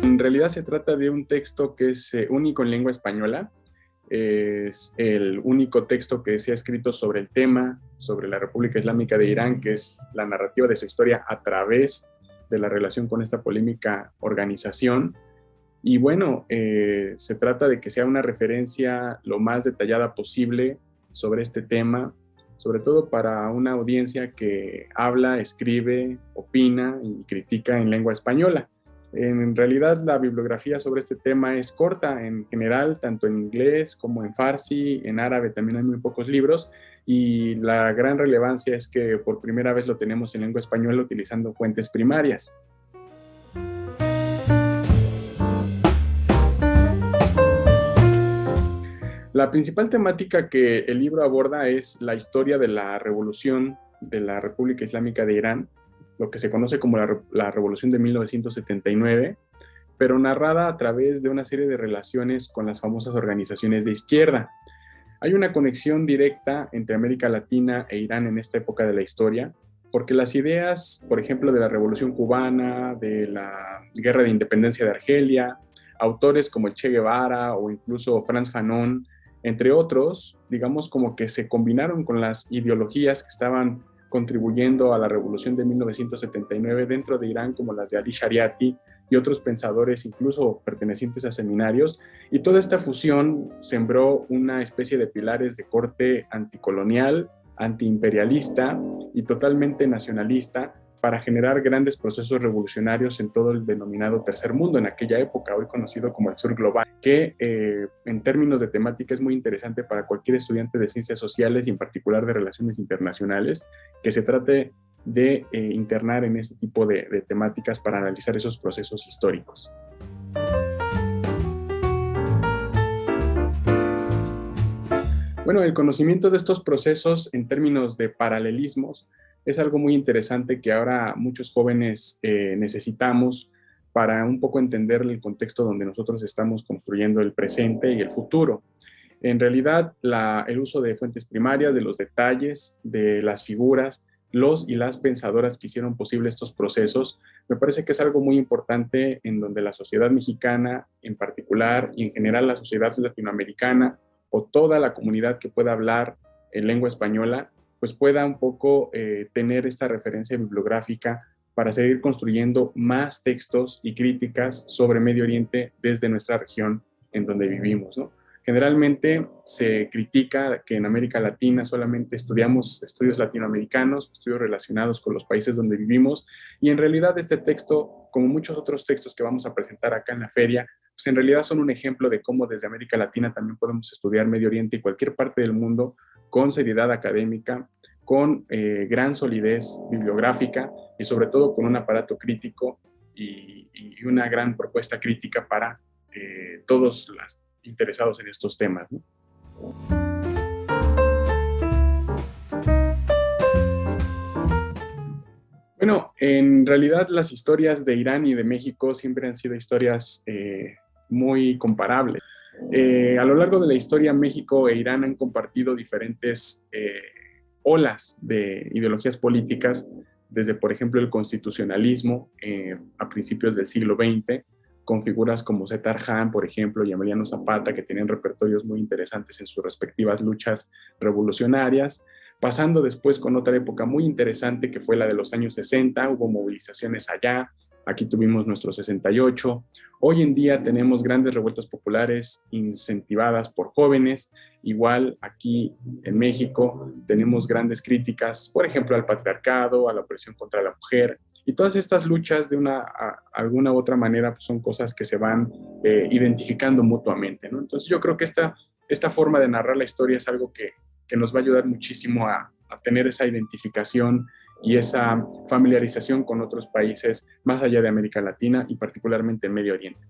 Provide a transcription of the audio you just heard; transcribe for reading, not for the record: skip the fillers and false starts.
En realidad se trata de un texto que es único en lengua española. Es el único texto que se ha escrito sobre el tema, sobre la República Islámica de Irán, que es la narrativa de su historia a través de la relación con esta polémica organización. Y bueno, se trata de que sea una referencia lo más detallada posible sobre este tema, sobre todo para una audiencia que habla, escribe, opina y critica en lengua española. En realidad la bibliografía sobre este tema es corta en general, tanto en inglés como en farsi, en árabe también hay muy pocos libros, y la gran relevancia es que por primera vez lo tenemos en lengua española utilizando fuentes primarias. La principal temática que el libro aborda es la historia de la revolución de la República Islámica de Irán, lo que se conoce como la Revolución de 1979, pero narrada a través de una serie de relaciones con las famosas organizaciones de izquierda. Hay una conexión directa entre América Latina e Irán en esta época de la historia, porque las ideas, por ejemplo, de la Revolución Cubana, de la Guerra de Independencia de Argelia, autores como Che Guevara o incluso Frantz Fanon, entre otros, digamos como que se combinaron con las ideologías que estaban contribuyendo a la revolución de 1979 dentro de Irán, como las de Ali Shariati y otros pensadores, incluso pertenecientes a seminarios, y toda esta fusión sembró una especie de pilares de corte anticolonial, antiimperialista y totalmente nacionalista para generar grandes procesos revolucionarios en todo el denominado Tercer Mundo en aquella época, hoy conocido como el Sur Global, que en términos de temática es muy interesante para cualquier estudiante de ciencias sociales y en particular de relaciones internacionales, que se trate de internar en este tipo de temáticas para analizar esos procesos históricos. Bueno, el conocimiento de estos procesos en términos de paralelismos es algo muy interesante que ahora muchos jóvenes necesitamos para un poco entender el contexto donde nosotros estamos construyendo el presente y el futuro. En realidad, el uso de fuentes primarias, de los detalles, de las figuras, los y las pensadoras que hicieron posible estos procesos, me parece que es algo muy importante en donde la sociedad mexicana en particular y en general la sociedad latinoamericana o toda la comunidad que pueda hablar en lengua española, pues pueda un poco tener esta referencia bibliográfica para seguir construyendo más textos y críticas sobre Medio Oriente desde nuestra región en donde vivimos, ¿no? Generalmente se critica que en América Latina solamente estudiamos estudios latinoamericanos, estudios relacionados con los países donde vivimos, y en realidad este texto, como muchos otros textos que vamos a presentar acá en la feria, pues en realidad son un ejemplo de cómo desde América Latina también podemos estudiar Medio Oriente y cualquier parte del mundo con seriedad académica, con gran solidez bibliográfica y sobre todo con un aparato crítico y una gran propuesta crítica para todos los interesados en estos temas, ¿no? Bueno, en realidad las historias de Irán y de México siempre han sido historias muy comparables. A lo largo de la historia, México e Irán han compartido diferentes olas de ideologías políticas, desde, por ejemplo, el constitucionalismo a principios del siglo XX, con figuras como Zeta Arján, por ejemplo, y Emiliano Zapata, que tenían repertorios muy interesantes en sus respectivas luchas revolucionarias, pasando después con otra época muy interesante que fue la de los años 60, hubo movilizaciones allá, aquí tuvimos nuestro 68, hoy en día tenemos grandes revueltas populares incentivadas por jóvenes, igual aquí en México tenemos grandes críticas, por ejemplo, al patriarcado, a la opresión contra la mujer, y todas estas luchas de alguna u otra manera pues son cosas que se van identificando mutuamente, ¿no? Entonces yo creo que esta forma de narrar la historia es algo que nos va a ayudar muchísimo a tener esa identificación y esa familiarización con otros países más allá de América Latina y particularmente en Medio Oriente.